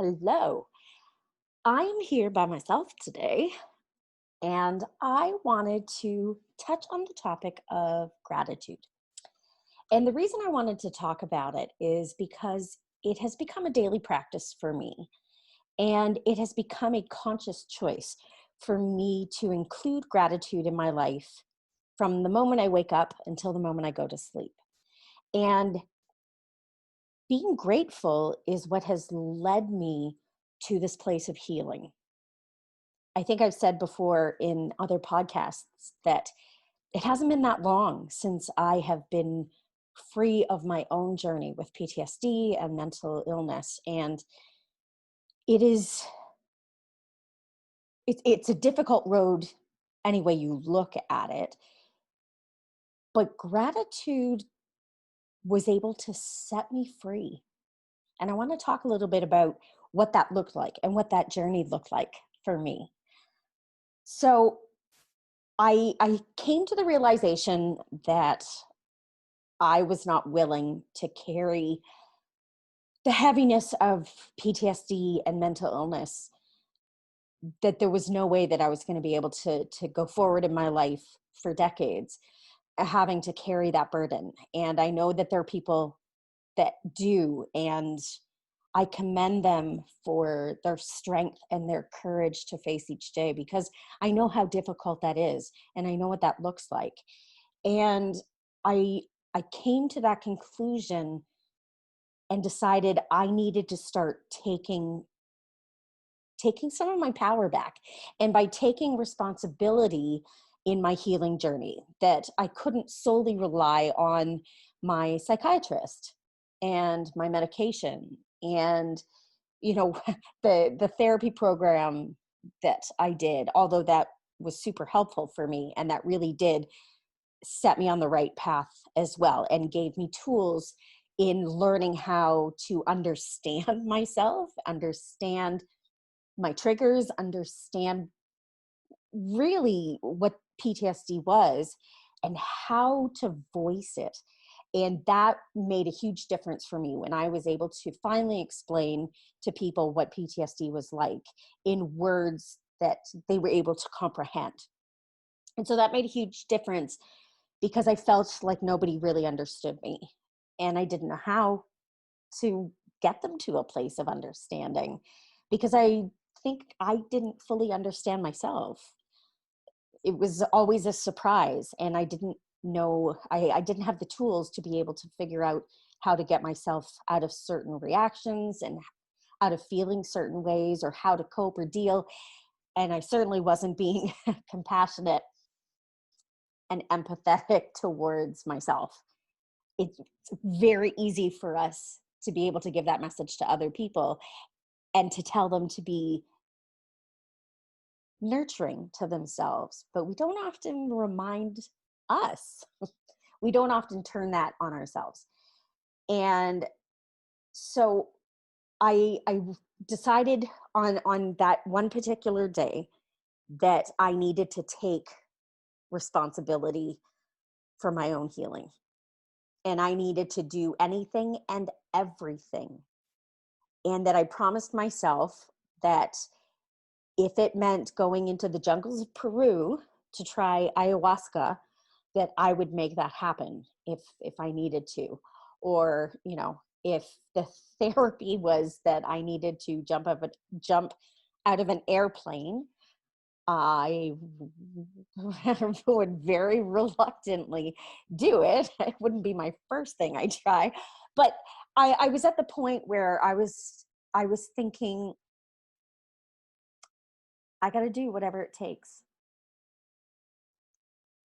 Hello. I'm here by myself today, and I wanted to touch on the topic of gratitude. And the reason I wanted to talk about it is because it has become a daily practice for me, and it has become a conscious choice for me to include gratitude in my life from the moment I wake up until the moment I go to sleep. And being grateful is what has led me to this place of healing. I think I've said before in other podcasts that it hasn't been that long since I have been free of my own journey with PTSD and mental illness. And it is, it's a difficult road any way you look at it. But gratitude was able to set me free. And I want to talk a little bit about what that looked like and what that journey looked like for me. So I came to the realization that I was not willing to carry the heaviness of PTSD and mental illness, that there was no way that I was going to be able to go forward in my life for decades having to carry that burden. And I know that there are people that do, and I commend them for their strength and their courage to face each day, because I know how difficult that is and I know what that looks like. And I I came to that conclusion and decided I needed to start taking some of my power back. And by taking responsibility in my healing journey, that I couldn't solely rely on my psychiatrist and my medication and you know the therapy program that I did, although that was super helpful for me and that really did set me on the right path as well and gave me tools in learning how to understand myself, understand my triggers, understand really what PTSD was and how to voice it. And that made a huge difference for me when I was able to finally explain to people what PTSD was like in words that they were able to comprehend. And so that made a huge difference because I felt like nobody really understood me. And I didn't know how to get them to a place of understanding because I think I didn't fully understand myself. It was always a surprise, and I didn't know, I didn't have the tools to be able to figure out how to get myself out of certain reactions and out of feeling certain ways or how to cope or deal. And I certainly wasn't being compassionate and empathetic towards myself. It's very easy for us to be able to give that message to other people and to tell them to be nurturing to themselves, but we don't often remind us. We don't often turn that on ourselves. And so I decided on that one particular day that I needed to take responsibility for my own healing. And I needed to do anything and everything. And that I promised myself that if it meant going into the jungles of Peru to try ayahuasca, that I would make that happen if I needed to. Or, if the therapy was that I needed to jump out of an airplane, I would very reluctantly do it. It wouldn't be my first thing I try. But I was at the point where I was thinking, I got to do whatever it takes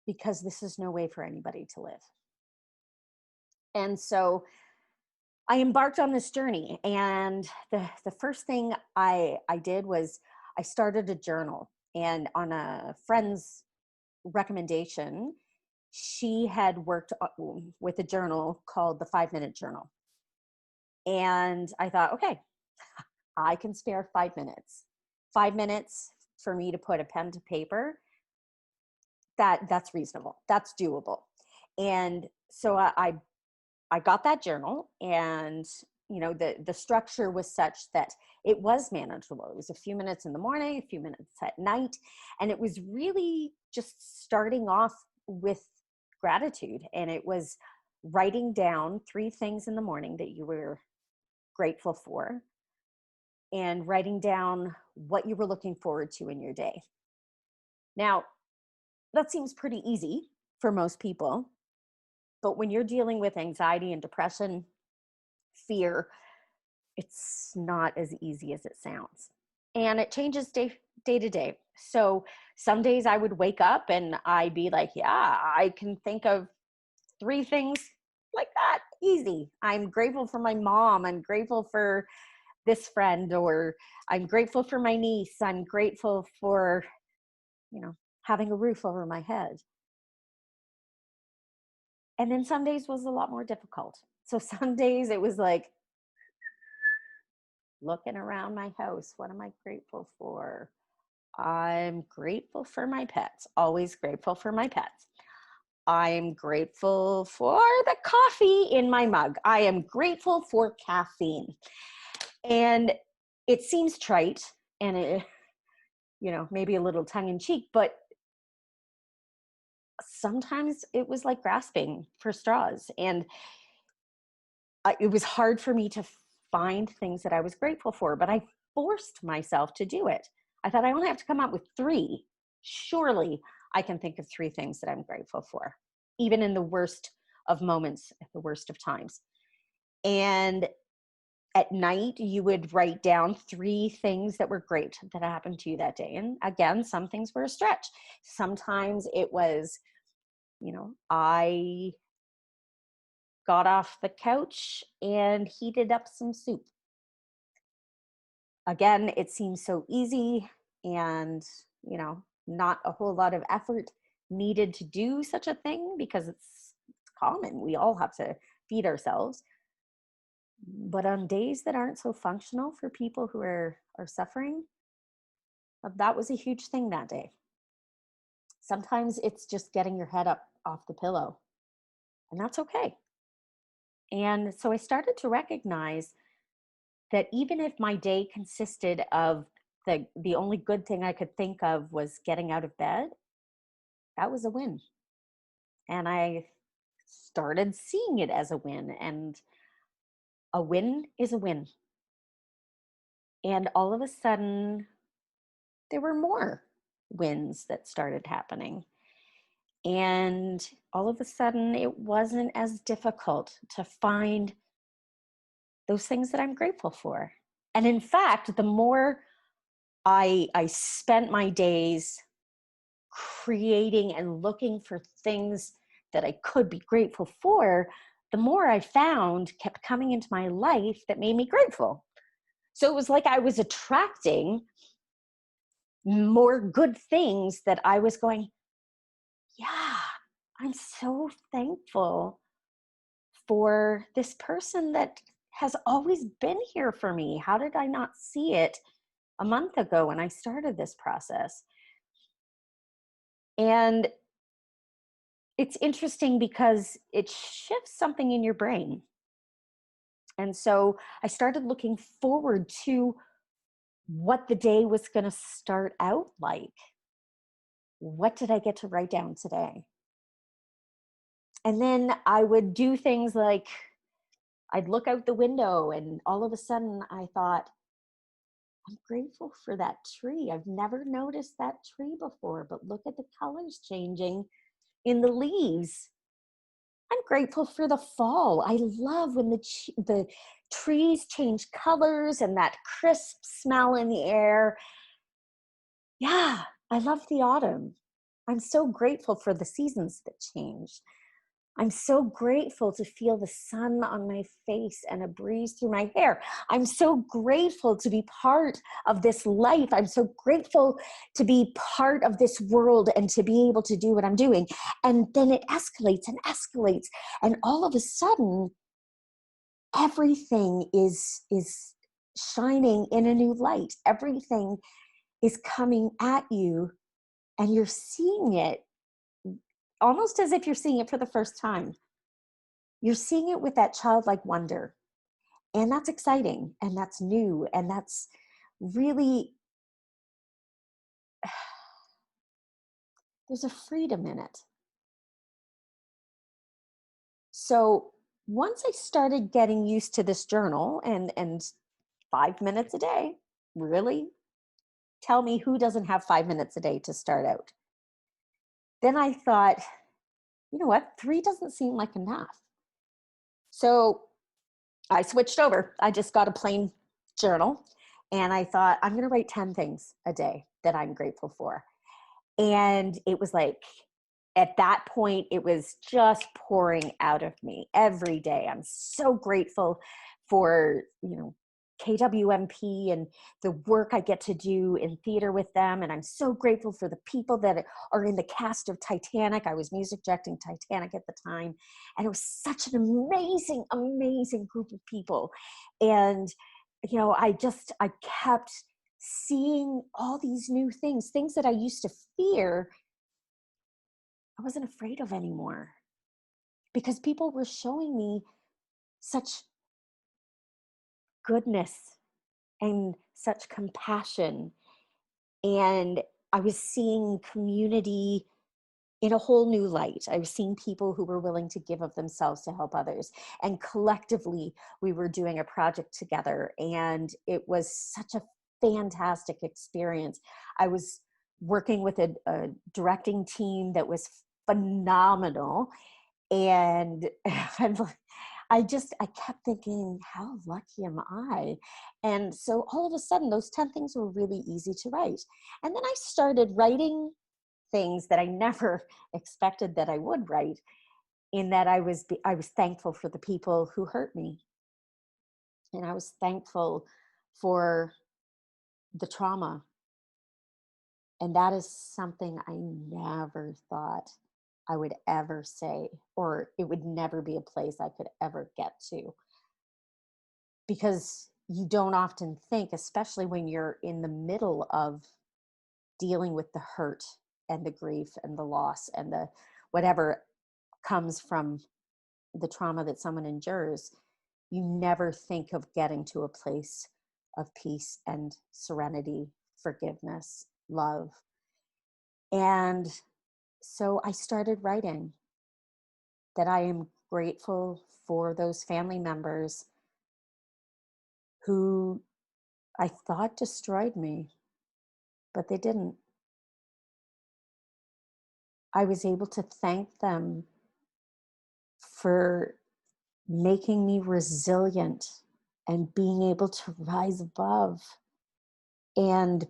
because this is no way for anybody to live. And so I embarked on this journey. And the first thing I did was I started a journal. And on a friend's recommendation, she had worked with a journal called the 5 Minute Journal. And I thought, okay, I can spare 5 minutes. 5 minutes for me to put a pen to paper, that's reasonable. That's doable. And so I got that journal and the structure was such that it was manageable. It was a few minutes in the morning, a few minutes at night. And it was really just starting off with gratitude. And it was writing down 3 things in the morning that you were grateful for, and writing down what you were looking forward to in your day. Now, that seems pretty easy for most people, but when you're dealing with anxiety and depression, fear, it's not as easy as it sounds. And it changes day to day. So some days I would wake up and I'd be like, yeah, I can think of 3 things like that, easy. I'm grateful for my mom. I'm grateful for this friend, or I'm grateful for my niece. I'm grateful for, having a roof over my head. And then some days was a lot more difficult. So some days it was like looking around my house. What am I grateful for? I'm grateful for my pets. Always grateful for my pets. I'm grateful for the coffee in my mug. I am grateful for caffeine. And it seems trite and it, maybe a little tongue in cheek, but sometimes it was like grasping for straws. And it was hard for me to find things that I was grateful for, but I forced myself to do it. I thought I only have to come up with 3. Surely I can think of 3 things that I'm grateful for, even in the worst of moments, at the worst of times. And at night, you would write down 3 things that were great that happened to you that day. And again, some things were a stretch. Sometimes it was, I got off the couch and heated up some soup. Again, it seems so easy and, not a whole lot of effort needed to do such a thing because it's common. We all have to feed ourselves. But on days that aren't so functional for people who are suffering, that was a huge thing that day. Sometimes it's just getting your head up off the pillow, and that's okay. And so I started to recognize that even if my day consisted of the only good thing I could think of was getting out of bed, that was a win. And I started seeing it as a win, and a win is a win. And all of a sudden, there were more wins that started happening. And all of a sudden, it wasn't as difficult to find those things that I'm grateful for. And in fact, the more I spent my days creating and looking for things that I could be grateful for, the more I found kept coming into my life that made me grateful. So it was like I was attracting more good things that I was going, yeah, I'm so thankful for this person that has always been here for me. How did I not see it a month ago when I started this process? And it's interesting because it shifts something in your brain. And so I started looking forward to what the day was going to start out like. What did I get to write down today? And then I would do things like I'd look out the window and all of a sudden I thought, I'm grateful for that tree. I've never noticed that tree before, but look at the colors changing in the leaves. I'm grateful for the fall. I love when the trees change colors and that crisp smell in the air. Yeah, I love the autumn. I'm so grateful for the seasons that change. I'm so grateful to feel the sun on my face and a breeze through my hair. I'm so grateful to be part of this life. I'm so grateful to be part of this world and to be able to do what I'm doing. And then it escalates and escalates. And all of a sudden, everything is shining in a new light. Everything is coming at you and you're seeing it almost as if you're seeing it for the first time. You're seeing it with that childlike wonder. And that's exciting, and that's new, and that's really, there's a freedom in it. So once I started getting used to this journal and 5 minutes a day, really, tell me who doesn't have 5 minutes a day to start out? Then I thought, you know what? 3 doesn't seem like enough. So I switched over. I just got a plain journal and I thought, I'm going to write 10 things a day that I'm grateful for. And it was like, at that point, it was just pouring out of me every day. I'm so grateful for, KWMP and the work I get to do in theater with them. And I'm so grateful for the people that are in the cast of Titanic. I was music directing Titanic at the time. And it was such an amazing, amazing group of people. And, I kept seeing all these new things that I used to fear, I wasn't afraid of anymore, because people were showing me such goodness and such compassion. And I was seeing community in a whole new light. I was seeing people who were willing to give of themselves to help others. And collectively, we were doing a project together. And it was such a fantastic experience. I was working with a directing team that was phenomenal. And I kept thinking, how lucky am I? And so all of a sudden, those 10 things were really easy to write. And then I started writing things that I never expected that I would write, in that I was thankful for the people who hurt me. And I was thankful for the trauma. And that is something I never thought I would ever say, or it would never be a place I could ever get to. Because you don't often think, especially when you're in the middle of dealing with the hurt and the grief and the loss and the whatever comes from the trauma that someone endures, you never think of getting to a place of peace and serenity, forgiveness, love. And so I started writing that I am grateful for those family members who I thought destroyed me, but they didn't. I was able to thank them for making me resilient and being able to rise above and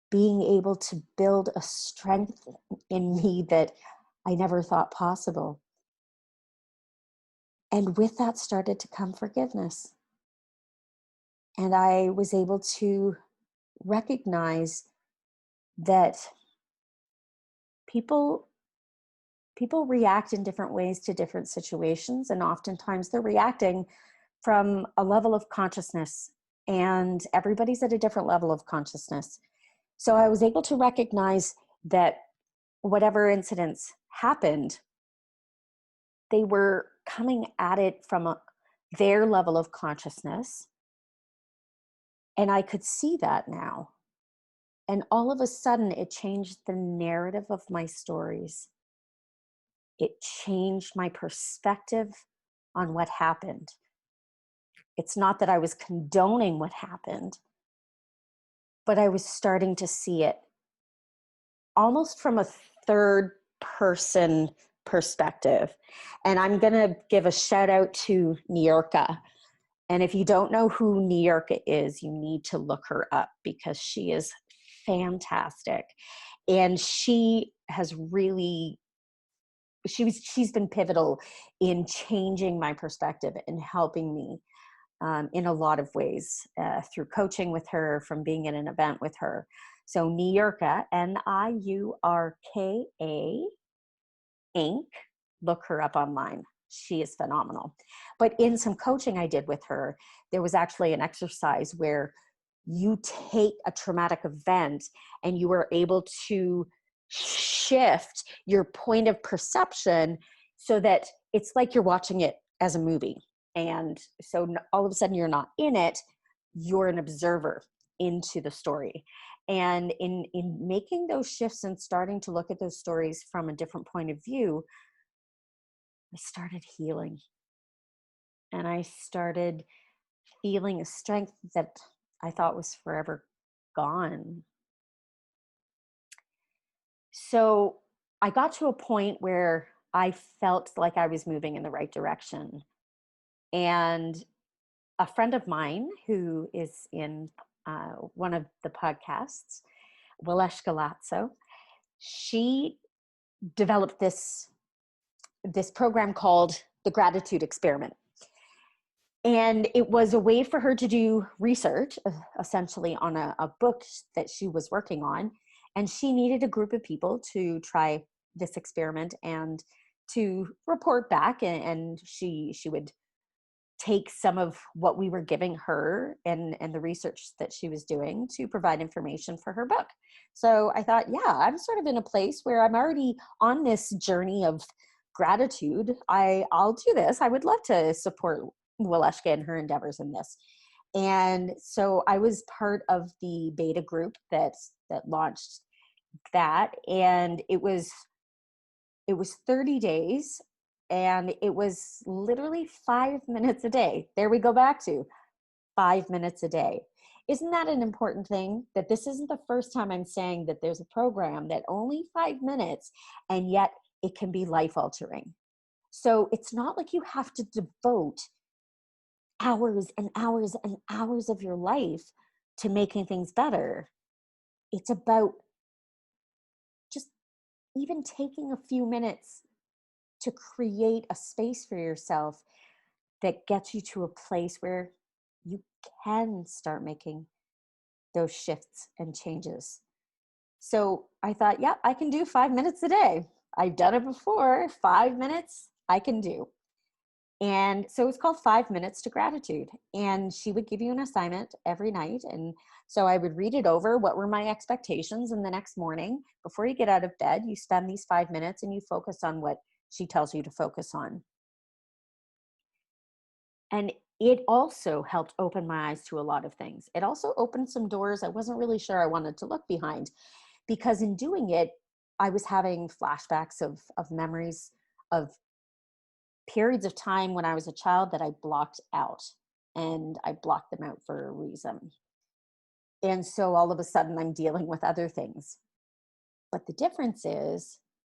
being able to build a strength in me that I never thought possible. And with that started to come forgiveness. And I was able to recognize that people react in different ways to different situations, and oftentimes they're reacting from a level of consciousness, and everybody's at a different level of consciousness. So I was able to recognize that whatever incidents happened, they were coming at it from their level of consciousness, and I could see that now. And all of a sudden, it changed the narrative of my stories. It changed my perspective on what happened. It's not that I was condoning what happened, but I was starting to see it almost from a third person perspective. And I'm going to give a shout out to Niurka. And if you don't know who Niurka is, you need to look her up, because she is fantastic. And she has really, she's been pivotal in changing my perspective and helping me in a lot of ways, through coaching with her, from being in an event with her. So Niurka, Niurka Inc. Look her up online. She is phenomenal. But in some coaching I did with her, there was actually an exercise where you take a traumatic event and you are able to shift your point of perception so that it's like you're watching it as a movie. And so all of a sudden you're not in it, you're an observer into the story. And in making those shifts and starting to look at those stories from a different point of view, I started healing, and I started feeling a strength that I thought was forever gone. So I got to a point where I felt like I was moving in the right direction. And a friend of mine who is in one of the podcasts, Waleska Latzo, she developed this program called the Gratitude Experiment. And it was a way for her to do research, essentially, on a book that she was working on. And she needed a group of people to try this experiment and to report back. And she would take some of what we were giving her and the research that she was doing to provide information for her book. So I thought, yeah, I'm sort of in a place where I'm already on this journey of gratitude. I'll do this. I would love to support Waleska and her endeavors in this. And so I was part of the beta group that launched that. And it was 30 days, and it was literally 5 minutes a day. There we go back to 5 minutes a day. Isn't that an important thing? That this isn't the first time I'm saying that there's a program that only 5 minutes, and yet it can be life altering. So it's not like you have to devote hours and hours and hours of your life to making things better. It's about just even taking a few minutes to create a space for yourself that gets you to a place where you can start making those shifts and changes. So I thought, yeah, I can do 5 minutes a day. I've done it before. 5 minutes I can do. And so it's called 5 Minutes to Gratitude. And she would give you an assignment every night. And so I would read it over. What were my expectations? And the next morning, before you get out of bed, you spend these 5 minutes and you focus on what she tells you to focus on. And it also helped open my eyes to a lot of things. It also opened some doors I wasn't really sure I wanted to look behind, because in doing it, I was having flashbacks of memories of periods of time when I was a child that I blocked out, and I blocked them out for a reason. And so all of a sudden I'm dealing with other things. But the difference is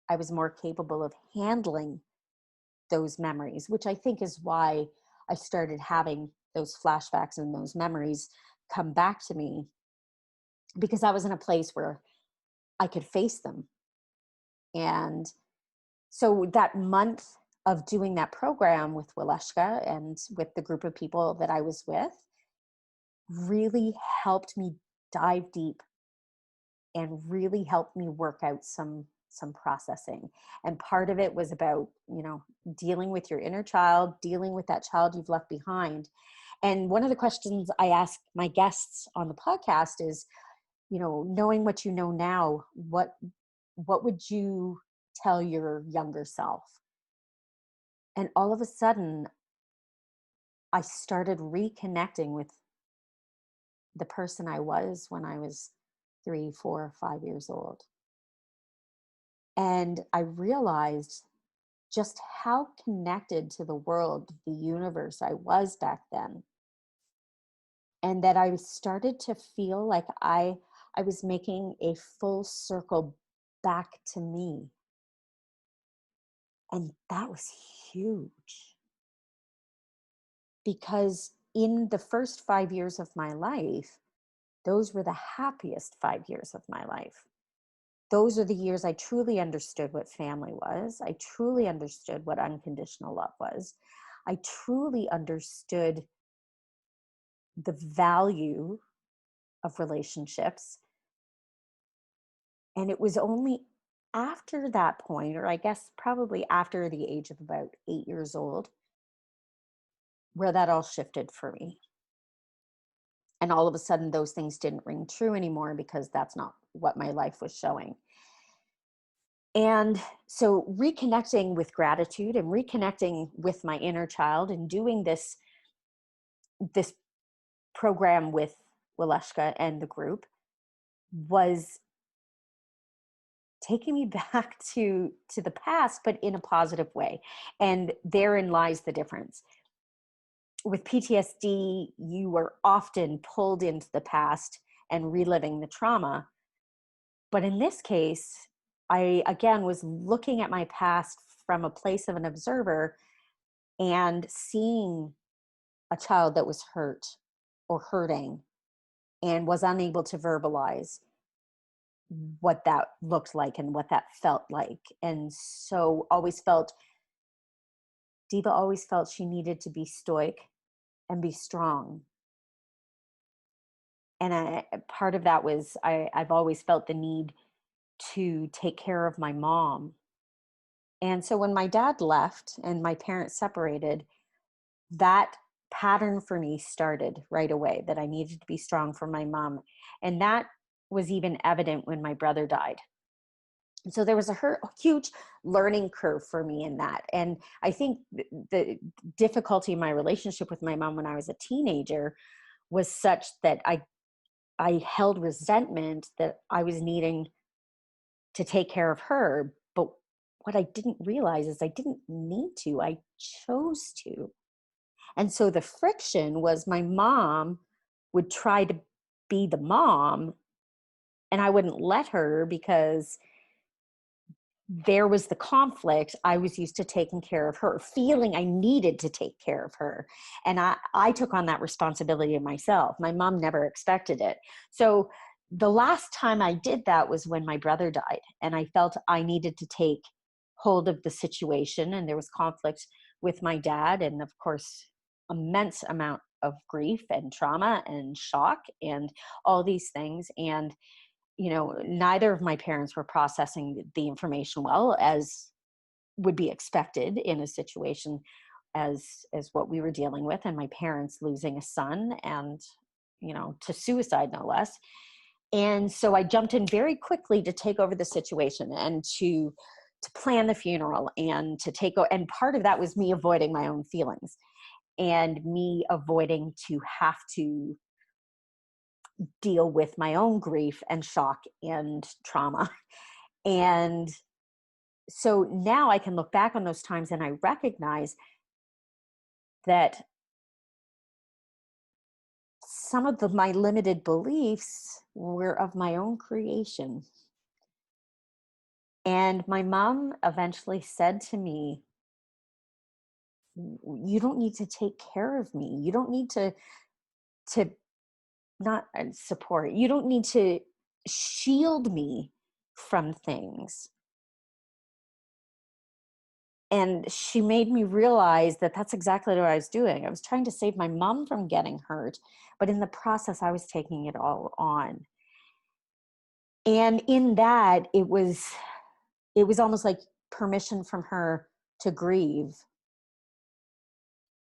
I was more capable of handling those memories, which I think is why I started having those flashbacks and those memories come back to me, because I was in a place where I could face them. And so that month of doing that program with Waleska and with the group of people that I was with really helped me dive deep and really helped me work out some processing. And part of it was about, dealing with your inner child, dealing with that child you've left behind. And one of the questions I ask my guests on the podcast is, knowing what you know now, what would you tell your younger self? And all of a sudden, I started reconnecting with the person I was when I was 3, 4, 5 years old. And I realized just how connected to the world, the universe I was back then. And that I started to feel like I was making a full circle back to me. And that was huge. Because in the first 5 years of my life, those were the happiest 5 years of my life. Those are the years I truly understood what family was. I truly understood what unconditional love was. I truly understood the value of relationships. And it was only after that point, or I guess probably after the age of about 8 years old, where that all shifted for me. And all of a sudden, those things didn't ring true anymore, because that's not what my life was showing. And so reconnecting with gratitude and reconnecting with my inner child and doing this program with Waleshka and the group was taking me back to the past, but in a positive way. And therein lies the difference. With PTSD, you were often pulled into the past and reliving the trauma. But in this case, I again was looking at my past from a place of an observer and seeing a child that was hurt or hurting and was unable to verbalize what that looked like and what that felt like. And so Diva always felt she needed to be stoic and be strong. And part of that was I've always felt the need to take care of my mom. And so when my dad left and my parents separated, that pattern for me started right away, that I needed to be strong for my mom. And that was even evident when my brother died. And so there was a huge learning curve for me in that. And I think the difficulty in my relationship with my mom when I was a teenager was such that I held resentment that I was needing to take care of her. But what I didn't realize is I didn't need to, I chose to. And so the friction was my mom would try to be the mom and I wouldn't let her because there was the conflict. I was used to taking care of her, feeling I needed to take care of her. And I took on that responsibility myself. My mom never expected it. So the last time I did that was when my brother died. And I felt I needed to take hold of the situation. And there was conflict with my dad. And of course, immense amount of grief and trauma and shock and all these things. And neither of my parents were processing the information well, as would be expected in a situation as what we were dealing with, and my parents losing a son and to suicide, no less. And so I jumped in very quickly to take over the situation and to plan the funeral and to and part of that was me avoiding my own feelings and me avoiding to have to deal with my own grief and shock and trauma. And so now I can look back on those times and I recognize that some of my limited beliefs were of my own creation. And my mom eventually said to me, you don't need to take care of me. You don't need to not support. You don't need to shield me from things. And she made me realize that that's exactly what I was doing. I was trying to save my mom from getting hurt, but in the process, I was taking it all on. And in that, it was almost like permission from her to grieve.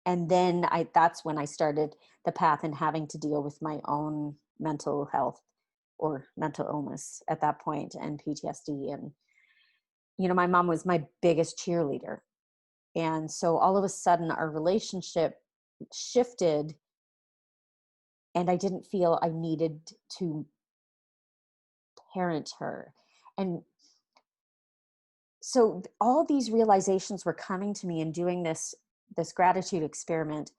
And then that's when I started the path in having to deal with my own mental health or mental illness at that point and PTSD. And, my mom was my biggest cheerleader. And so all of a sudden our relationship shifted and I didn't feel I needed to parent her. And so all these realizations were coming to me in doing this gratitude experiment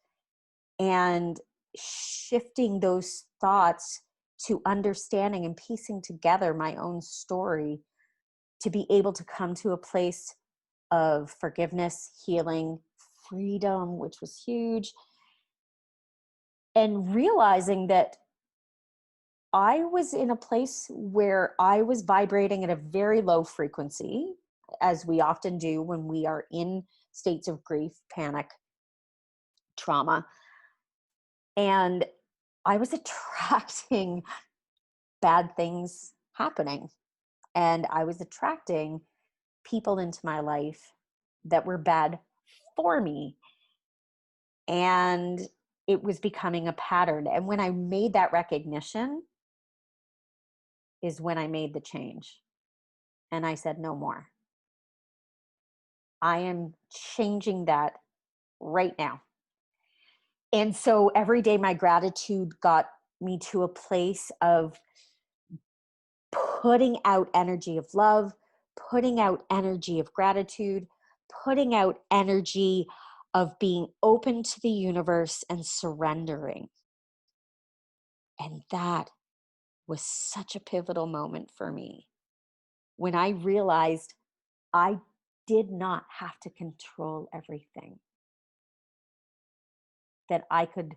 and shifting those thoughts to understanding and piecing together my own story to be able to come to a place of forgiveness, healing, freedom, which was huge, and realizing that I was in a place where I was vibrating at a very low frequency, as we often do when we are in states of grief, panic, trauma. And I was attracting bad things happening. And I was attracting people into my life that were bad for me. And it was becoming a pattern. And when I made that recognition is when I made the change. And I said, no more. I am changing that right now. And so every day, my gratitude got me to a place of putting out energy of love, putting out energy of gratitude, putting out energy of being open to the universe and surrendering. And that was such a pivotal moment for me when I realized I did not have to control everything, that I could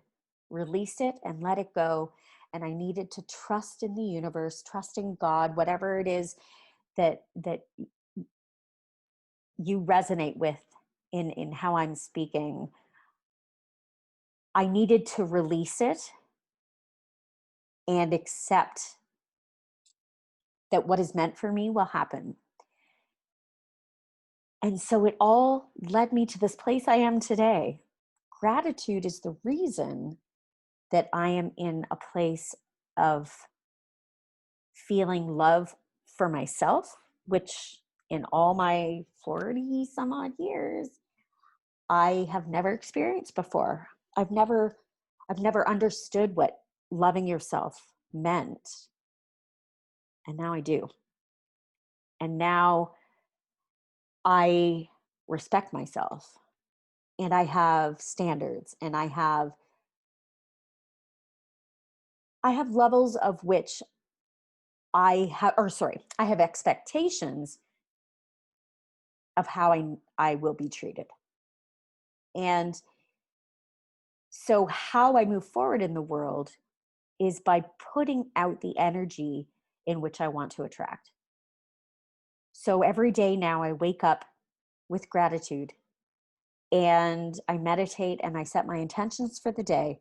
release it and let it go. And I needed to trust in the universe, trust in God, whatever it is that you resonate with in how I'm speaking. I needed to release it and accept that what is meant for me will happen. And so it all led me to this place I am today. Gratitude is the reason that I am in a place of feeling love for myself, which in all my 40 some odd years, I have never experienced before. I've never understood what loving yourself meant. And now I do. And now I respect myself, and I have standards, and I have levels of which I have expectations of how I will be treated. And so how I move forward in the world is by putting out the energy in which I want to attract. So every day now I wake up with gratitude, and I meditate, and I set my intentions for the day,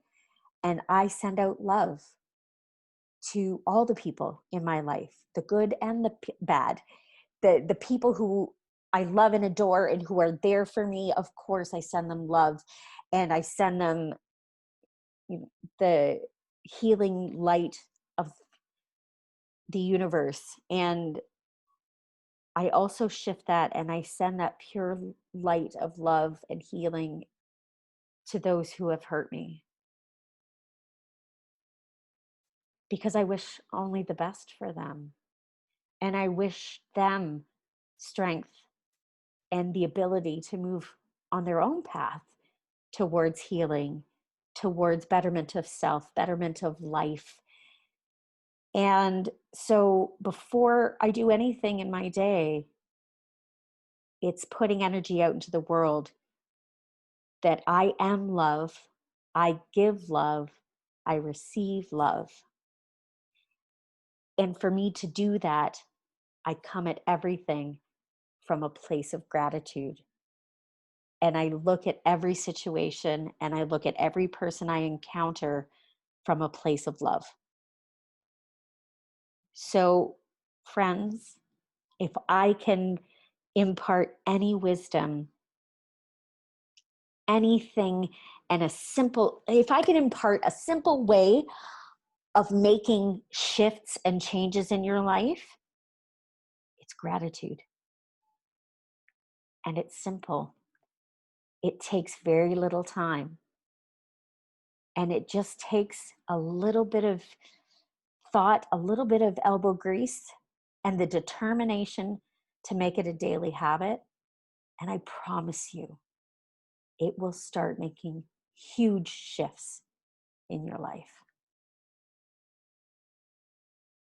and I send out love to all the people in my life, the good and the bad, the people who I love and adore and who are there for me. Of course, I send them love, and I send them, the healing light of the universe. And I also shift that, and I send that pure light of love and healing to those who have hurt me, because I wish only the best for them. And I wish them strength and the ability to move on their own path towards healing, towards betterment of self, betterment of life. And so before I do anything in my day, it's putting energy out into the world that I am love, I give love, I receive love. And for me to do that, I come at everything from a place of gratitude. And I look at every situation, and I look at every person I encounter from a place of love. So, friends, if I can impart any wisdom, anything, and if I can impart a simple way of making shifts and changes in your life, it's gratitude. And it's simple. It takes very little time. And it just takes a little bit of thought, a little bit of elbow grease, and the determination to make it a daily habit. And I promise you, it will start making huge shifts in your life.